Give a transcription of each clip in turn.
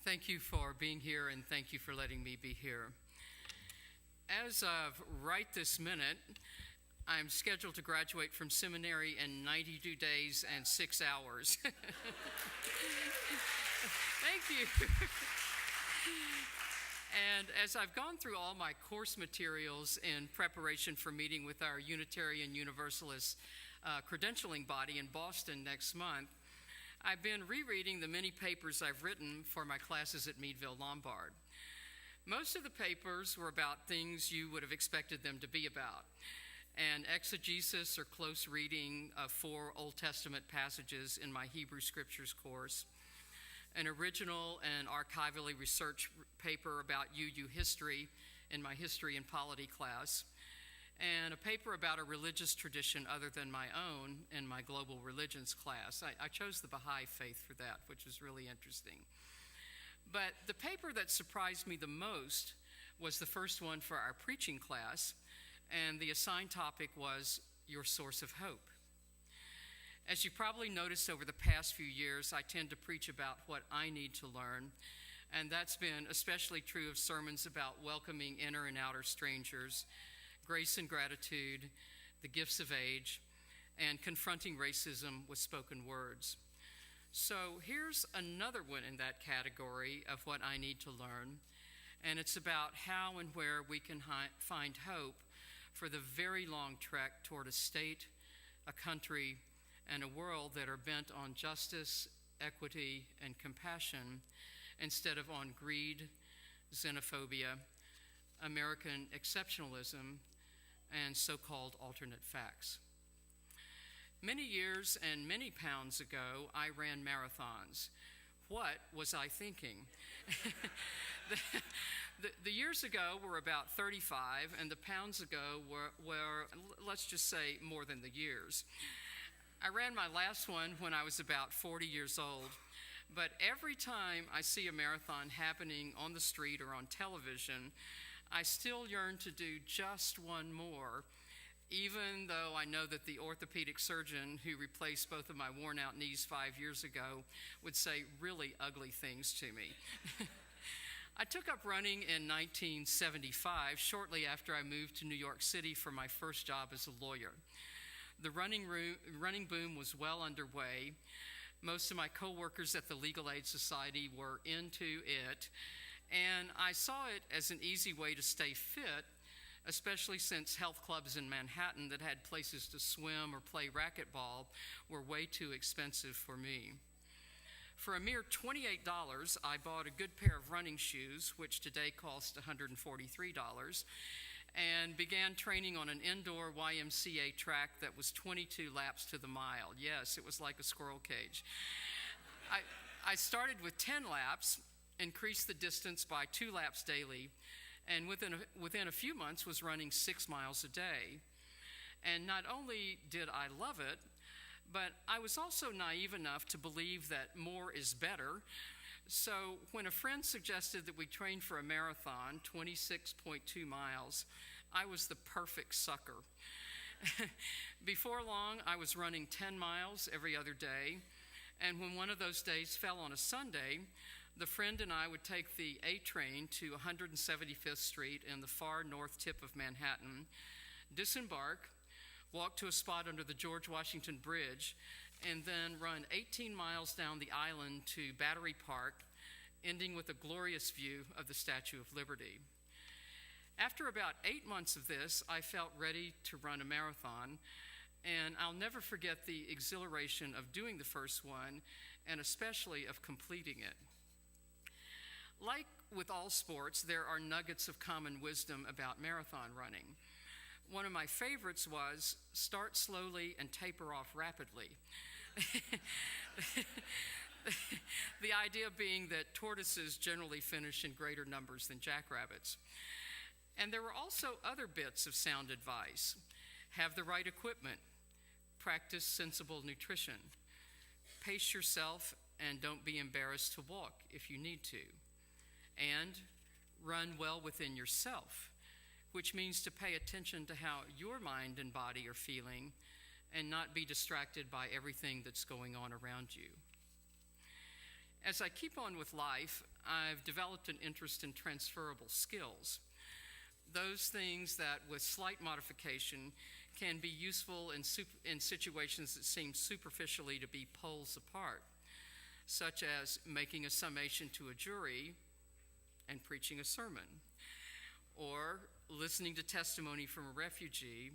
Thank you for being here, and thank you for letting me be here. As of right this minute, I'm scheduled to graduate from seminary in 92 days and 6 hours. Thank you. And as I've gone through all my course materials in preparation for meeting with our Unitarian Universalist credentialing body in Boston next month, I've been rereading the many papers I've written for my classes at Meadville Lombard. Most of the papers were about things you would have expected them to be about: an exegesis or close reading of 4 Old Testament passages in my Hebrew Scriptures course, an original and archivally researched paper about UU history in my History and Polity class, and a paper about a religious tradition other than my own in my global religions class. I chose the Baha'i faith for that, which was really interesting. But the paper that surprised me the most was the first one for our preaching class, and the assigned topic was Your Source of Hope. As you probably noticed over the past few years, I tend to preach about what I need to learn, and that's been especially true of sermons about welcoming inner and outer strangers, grace and gratitude, the gifts of age, and confronting racism with spoken words. So here's another one in that category of what I need to learn, and it's about how and where we can find hope for the very long trek toward a state, a country, and a world that are bent on justice, equity, and compassion instead of on greed, xenophobia, American exceptionalism, and so-called alternate facts. Many years and many pounds ago, I ran marathons. What was I thinking? The years ago were about 35, and the pounds ago were, let's just say, more than the years. I ran my last one when I was about 40 years old, but every time I see a marathon happening on the street or on television, I still yearn to do just one more, even though I know that the orthopedic surgeon who replaced both of my worn-out knees 5 years ago would say really ugly things to me. I took up running in 1975, shortly after I moved to New York City for my first job as a lawyer. The running boom was well underway. Most of my coworkers at the Legal Aid Society were into it, and I saw it as an easy way to stay fit, especially since health clubs in Manhattan that had places to swim or play racquetball were way too expensive for me. For a mere $28, I bought a good pair of running shoes, which today cost $143, and began training on an indoor YMCA track that was 22 laps to the mile. Yes, it was like a squirrel cage. I started with 10 laps, increased the distance by 2 laps daily, and within a few months was running 6 miles a day. And not only did I love it, but I was also naive enough to believe that more is better. So when a friend suggested that we train for a marathon, 26.2 miles, I was the perfect sucker. Before long, I was running 10 miles every other day, and when one of those days fell on a Sunday, the friend and I would take the A train to 175th Street in the far north tip of Manhattan, disembark, walk to a spot under the George Washington Bridge, and then run 18 miles down the island to Battery Park, ending with a glorious view of the Statue of Liberty. After about 8 months of this, I felt ready to run a marathon, and I'll never forget the exhilaration of doing the first one, and especially of completing it. Like with all sports, there are nuggets of common wisdom about marathon running. One of my favorites was start slowly and taper off rapidly. The idea being that tortoises generally finish in greater numbers than jackrabbits. And there were also other bits of sound advice. Have the right equipment. Practice sensible nutrition. Pace yourself and don't be embarrassed to walk if you need to. And run well within yourself, which means to pay attention to how your mind and body are feeling and not be distracted by everything that's going on around you. As I keep on with life, I've developed an interest in transferable skills. Those things that, with slight modification, can be useful in situations that seem superficially to be poles apart, such as making a summation to a jury and preaching a sermon, or listening to testimony from a refugee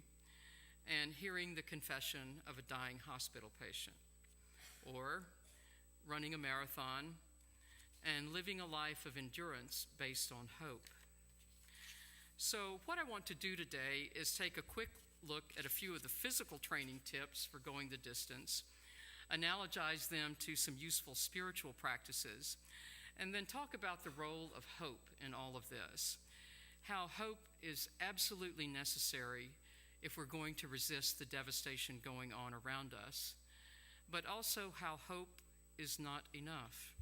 and hearing the confession of a dying hospital patient, or running a marathon and living a life of endurance based on hope. So what I want to do today is take a quick look at a few of the physical training tips for going the distance, analogize them to some useful spiritual practices, and then talk about the role of hope in all of this. How hope is absolutely necessary if we're going to resist the devastation going on around us, but also how hope is not enough.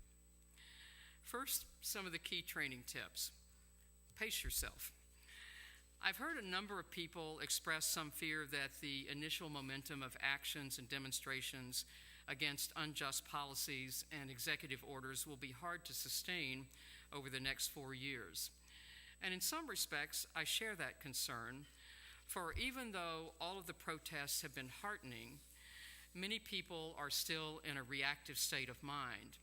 First, some of the key training tips. Pace yourself. I've heard a number of people express some fear that the initial momentum of actions and demonstrations against unjust policies and executive orders will be hard to sustain over the next 4 years. And in some respects, I share that concern, for even though all of the protests have been heartening, many people are still in a reactive state of mind.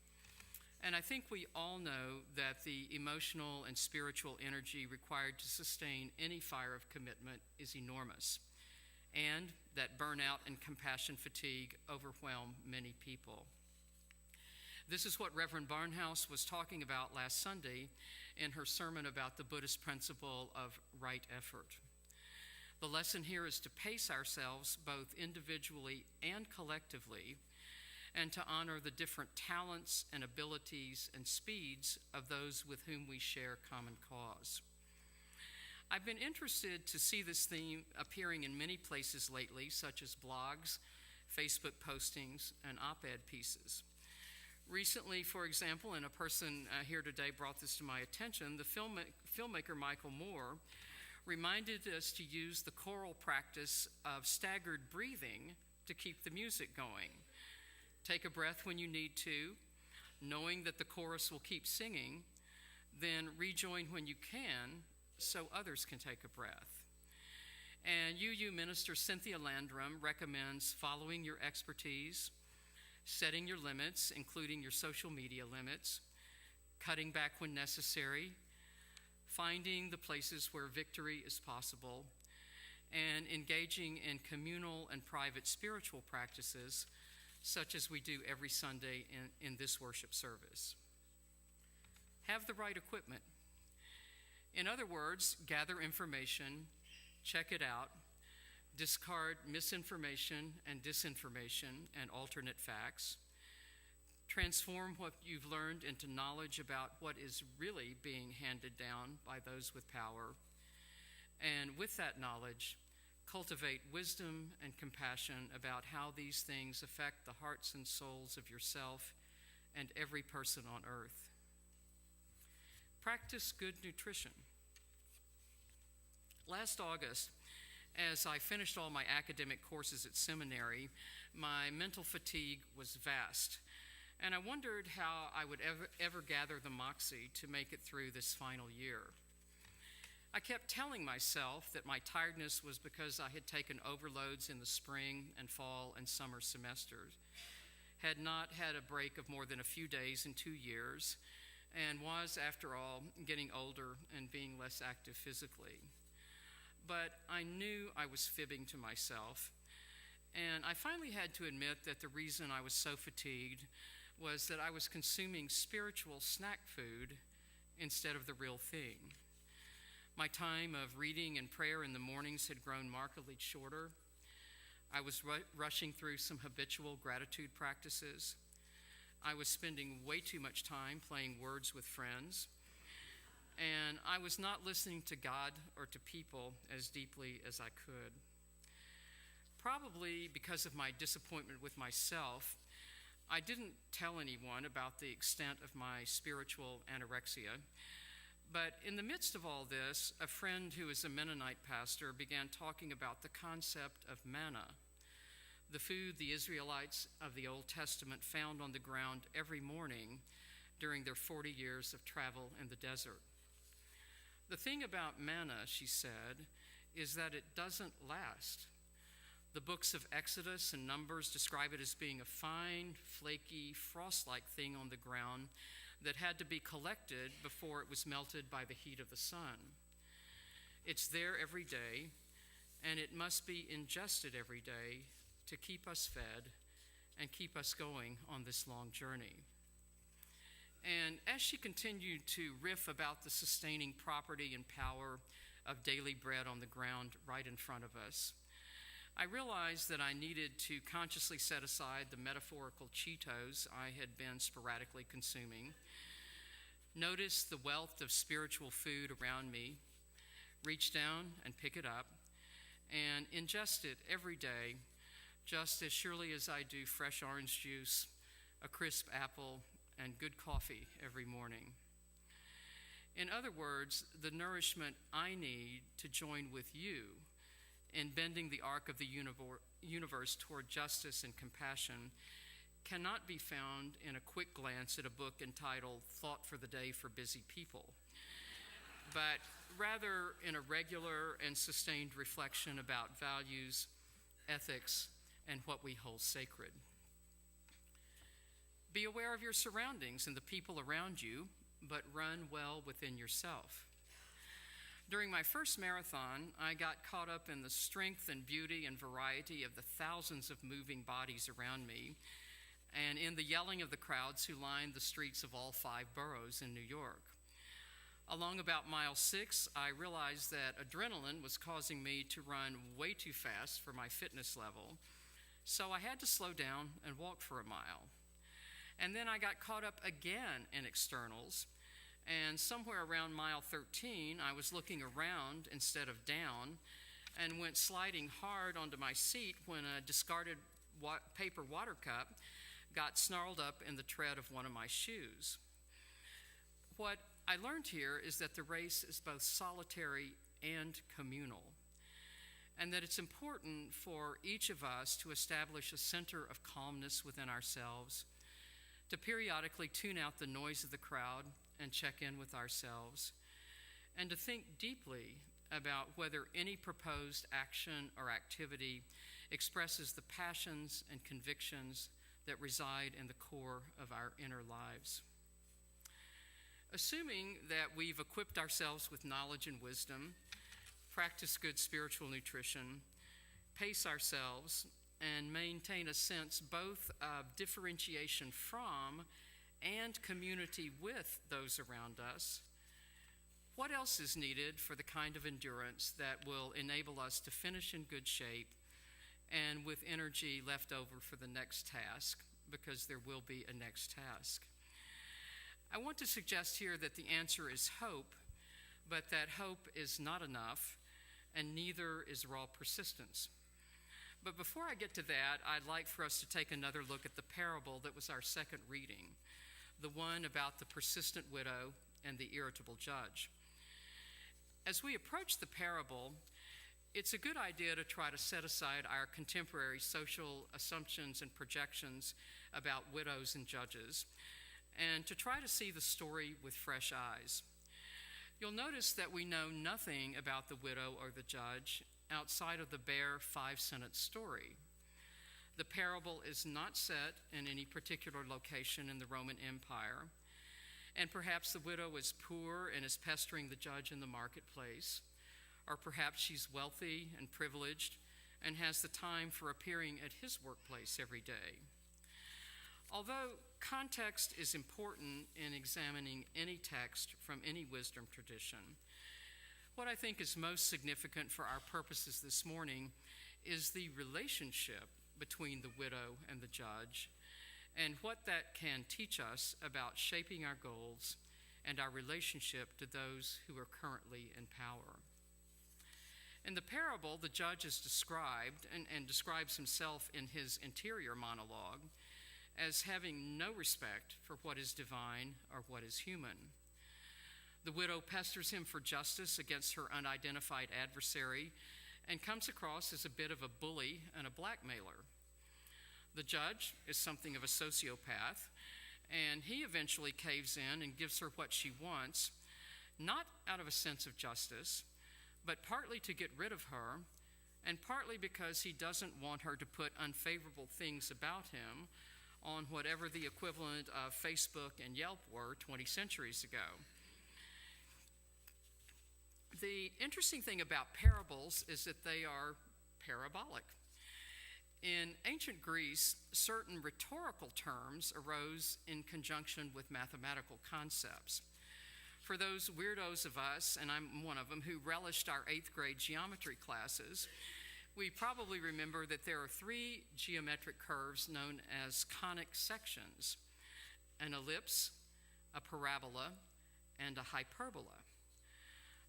And I think we all know that the emotional and spiritual energy required to sustain any fire of commitment is enormous, and that burnout and compassion fatigue overwhelm many people. This is what Reverend Barnhouse was talking about last Sunday in her sermon about the Buddhist principle of right effort. The lesson here is to pace ourselves both individually and collectively, and to honor the different talents and abilities and speeds of those with whom we share common cause. I've been interested to see this theme appearing in many places lately, such as blogs, Facebook postings, and op-ed pieces. Recently, for example, and a person here today brought this to my attention, the filmmaker Michael Moore reminded us to use the choral practice of staggered breathing to keep the music going. Take a breath when you need to, knowing that the chorus will keep singing, then rejoin when you can so others can take a breath. And UU Minister Cynthia Landrum recommends following your expertise, setting your limits, including your social media limits, cutting back when necessary, finding the places where victory is possible, and engaging in communal and private spiritual practices such as we do every Sunday in this worship service. Have the right equipment. In other words, gather information, check it out, discard misinformation and disinformation and alternate facts, transform what you've learned into knowledge about what is really being handed down by those with power, and with that knowledge, cultivate wisdom and compassion about how these things affect the hearts and souls of yourself and every person on earth. Practice good nutrition. Last August, as I finished all my academic courses at seminary, my mental fatigue was vast, and I wondered how I would ever gather the moxie to make it through this final year. I kept telling myself that my tiredness was because I had taken overloads in the spring and fall and summer semesters, had not had a break of more than a few days in 2 years, and was, after all, getting older and being less active physically. But I knew I was fibbing to myself, and I finally had to admit that the reason I was so fatigued was that I was consuming spiritual snack food instead of the real thing. My time of reading and prayer in the mornings had grown markedly shorter. I was rushing through some habitual gratitude practices. I was spending way too much time playing words with friends. And I was not listening to God or to people as deeply as I could. Probably because of my disappointment with myself, I didn't tell anyone about the extent of my spiritual anorexia. But in the midst of all this, a friend who is a Mennonite pastor began talking about the concept of manna, the food the Israelites of the Old Testament found on the ground every morning during their 40 years of travel in the desert. The thing about manna, she said, is that it doesn't last. The books of Exodus and Numbers describe it as being a fine, flaky, frost-like thing on the ground that had to be collected before it was melted by the heat of the sun. It's there every day, and it must be ingested every day to keep us fed and keep us going on this long journey. And as she continued to riff about the sustaining property and power of daily bread on the ground right in front of us, I realized that I needed to consciously set aside the metaphorical Cheetos I had been sporadically consuming, notice the wealth of spiritual food around me, reach down and pick it up, and ingest it every day, just as surely as I do fresh orange juice, a crisp apple, and good coffee every morning. In other words, the nourishment I need to join with you in bending the arc of the universe toward justice and compassion cannot be found in a quick glance at a book entitled Thought for the Day for Busy People, but rather in a regular and sustained reflection about values, ethics, and what we hold sacred. Be aware of your surroundings and the people around you, but run well within yourself. During my first marathon, I got caught up in the strength and beauty and variety of the thousands of moving bodies around me, and in the yelling of the crowds who lined the streets of all 5 boroughs in New York. Along about mile 6, I realized that adrenaline was causing me to run way too fast for my fitness level, so I had to slow down and walk for a mile. And then I got caught up again in externals, and somewhere around mile 13, I was looking around instead of down and went sliding hard onto my seat when a discarded paper water cup got snarled up in the tread of one of my shoes. What I learned here is that the race is both solitary and communal, and that it's important for each of us to establish a center of calmness within ourselves, to periodically tune out the noise of the crowd and check in with ourselves, and to think deeply about whether any proposed action or activity expresses the passions and convictions that reside in the core of our inner lives. Assuming that we've equipped ourselves with knowledge and wisdom, practiced good spiritual nutrition, pace ourselves, and maintain a sense both of differentiation from and community with those around us, what else is needed for the kind of endurance that will enable us to finish in good shape and with energy left over for the next task, because there will be a next task? I want to suggest here that the answer is hope, but that hope is not enough, and neither is raw persistence. But before I get to that, I'd like for us to take another look at the parable that was our second reading, the one about the persistent widow and the irritable judge. As we approach the parable, it's a good idea to try to set aside our contemporary social assumptions and projections about widows and judges, and to try to see the story with fresh eyes. You'll notice that we know nothing about the widow or the judge outside of the bare 5-sentence story. The parable is not set in any particular location in the Roman Empire, and perhaps the widow is poor and is pestering the judge in the marketplace, or perhaps she's wealthy and privileged and has the time for appearing at his workplace every day. Although context is important in examining any text from any wisdom tradition, what I think is most significant for our purposes this morning is the relationship between the widow and the judge, and what that can teach us about shaping our goals and our relationship to those who are currently in power. In the parable, the judge is described and describes himself in his interior monologue as having no respect for what is divine or what is human. The widow pesters him for justice against her unidentified adversary and comes across as a bit of a bully and a blackmailer. The judge is something of a sociopath and he eventually caves in and gives her what she wants, not out of a sense of justice, but partly to get rid of her, and partly because he doesn't want her to put unfavorable things about him on whatever the equivalent of Facebook and Yelp were 20 centuries ago. The interesting thing about parables is that they are parabolic. In ancient Greece, certain rhetorical terms arose in conjunction with mathematical concepts. For those weirdos of us, and I'm one of them, who relished our 8th grade geometry classes, we probably remember that there are 3 geometric curves known as conic sections: an ellipse, a parabola, and a hyperbola.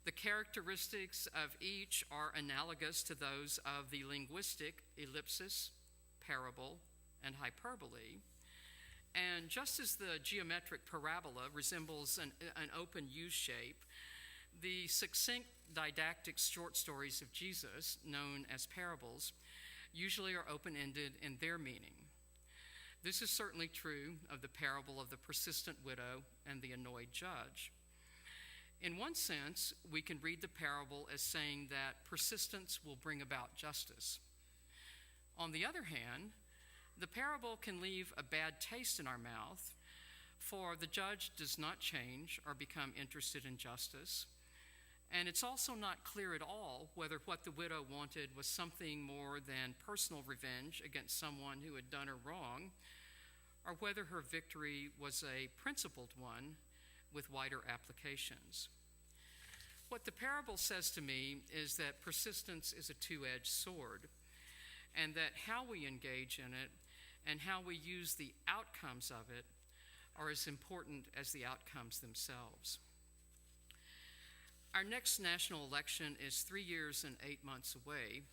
The characteristics of each are analogous to those of the linguistic ellipsis, parable, and hyperbole. And just as the geometric parabola resembles an open U shape, the succinct didactic short stories of Jesus, known as parables, usually are open-ended in their meaning. This is certainly true of the parable of the persistent widow and the annoyed judge. In one sense, we can read the parable as saying that persistence will bring about justice. On the other hand, the parable can leave a bad taste in our mouth, for the judge does not change or become interested in justice, and it's also not clear at all whether what the widow wanted was something more than personal revenge against someone who had done her wrong, or whether her victory was a principled one with wider applications. What the parable says to me is that persistence is a two-edged sword, and that how we engage in it and how we use the outcomes of it are as important as the outcomes themselves. Our next national election is 3 years and 8 months away,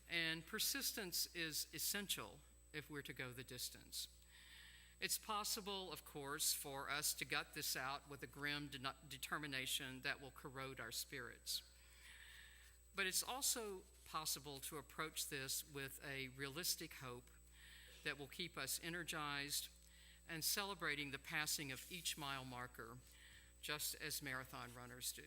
and persistence is essential if we're to go the distance. It's possible, of course, for us to gut this out with a grim determination that will corrode our spirits. But it's also possible to approach this with a realistic hope that will keep us energized and celebrating the passing of each mile marker, just as marathon runners do.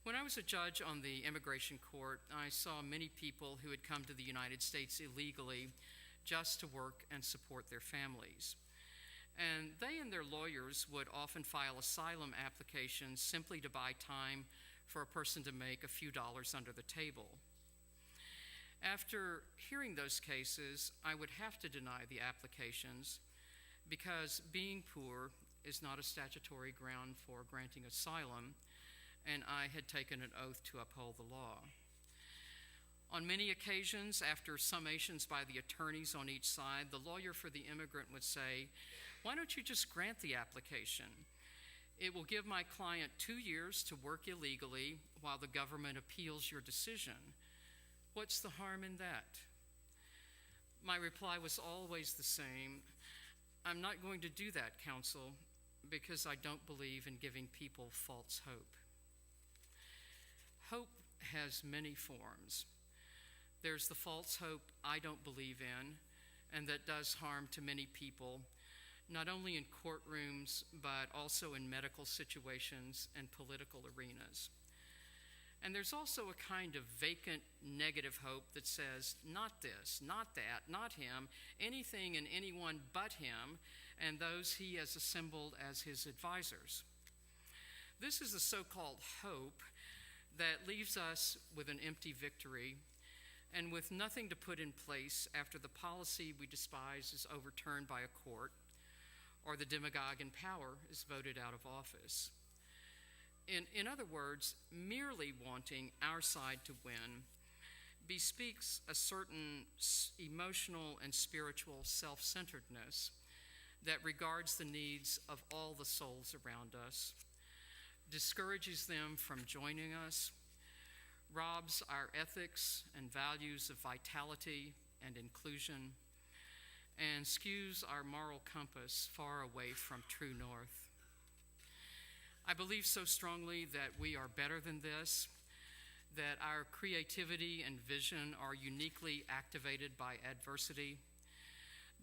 When I was a judge on the immigration court, I saw many people who had come to the United States illegally just to work and support their families. And they and their lawyers would often file asylum applications simply to buy time for a person to make a few dollars under the table. After hearing those cases, I would have to deny the applications because being poor is not a statutory ground for granting asylum, and I had taken an oath to uphold the law. On many occasions, after summations by the attorneys on each side, the lawyer for the immigrant would say, "Why don't you just grant the application? It will give my client 2 years to work illegally while the government appeals your decision. What's the harm in that?" My reply was always the same: "I'm not going to do that, counsel, because I don't believe in giving people false hope." Hope has many forms. There's the false hope I don't believe in, and that does harm to many people, not only in courtrooms, but also in medical situations and political arenas. And there's also a kind of vacant negative hope that says, not this, not that, not him, anything and anyone but him, and those he has assembled as his advisors. This is the so-called hope that leaves us with an empty victory and with nothing to put in place after the policy we despise is overturned by a court or the demagogue in power is voted out of office. In other words, merely wanting our side to win bespeaks a certain emotional and spiritual self-centeredness that regards the needs of all the souls around us, discourages them from joining us, robs our ethics and values of vitality and inclusion, and skews our moral compass far away from true north. I believe so strongly that we are better than this, that our creativity and vision are uniquely activated by adversity,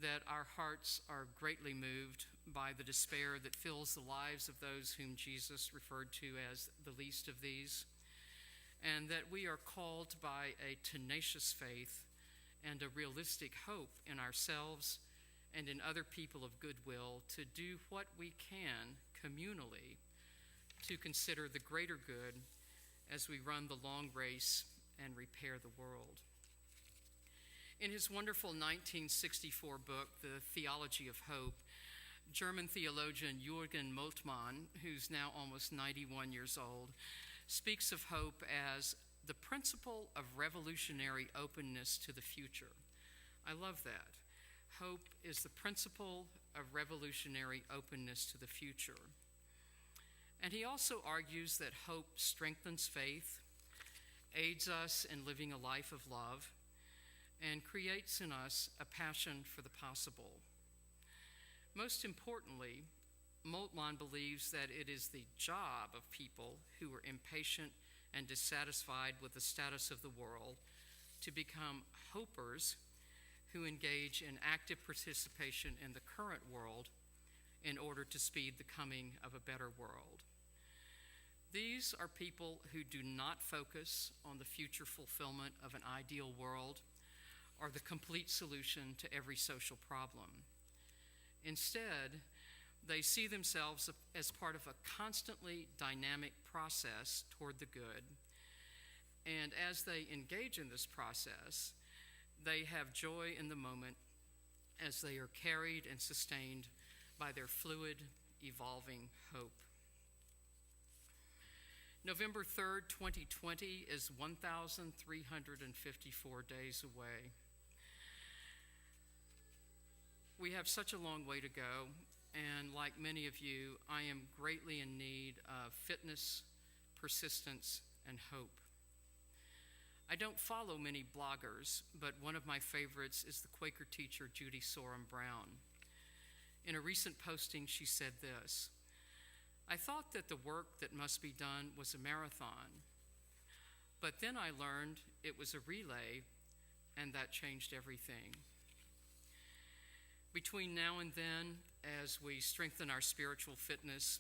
that our hearts are greatly moved by the despair that fills the lives of those whom Jesus referred to as the least of these, and that we are called by a tenacious faith and a realistic hope in ourselves and in other people of goodwill to do what we can communally to consider the greater good as we run the long race and repair the world. In his wonderful 1964 book, The Theology of Hope, German theologian Jürgen Moltmann, who's now almost 91 years old, speaks of hope as the principle of revolutionary openness to the future. I love that. Hope is the principle of revolutionary openness to the future. And he also argues that hope strengthens faith, aids us in living a life of love, and creates in us a passion for the possible. Most importantly, Moltmann believes that it is the job of people who are impatient and dissatisfied with the status of the world to become hopers who engage in active participation in the current world in order to speed the coming of a better world. These are people who do not focus on the future fulfillment of an ideal world or the complete solution to every social problem. Instead, they see themselves as part of a constantly dynamic process toward the good, and as they engage in this process, they have joy in the moment as they are carried and sustained by their fluid, evolving hope. November 3rd, 2020 is 1,354 days away. We have such a long way to go, and like many of you, I am greatly in need of fitness, persistence, and hope. I don't follow many bloggers, but one of my favorites is the Quaker teacher Judy Sorum Brown. In a recent posting, she said this: "I thought that the work that must be done was a marathon, but then I learned it was a relay, and that changed everything." Between now and then, as we strengthen our spiritual fitness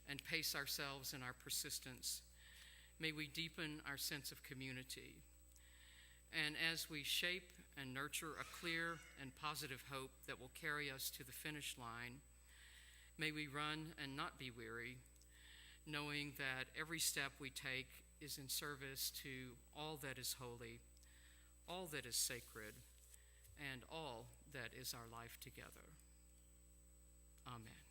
and pace ourselves in our persistence, may we deepen our sense of community. And as we shape and nurture a clear and positive hope that will carry us to the finish line, may we run and not be weary, knowing that every step we take is in service to all that is holy, all that is sacred, and all that is our life together. Amen.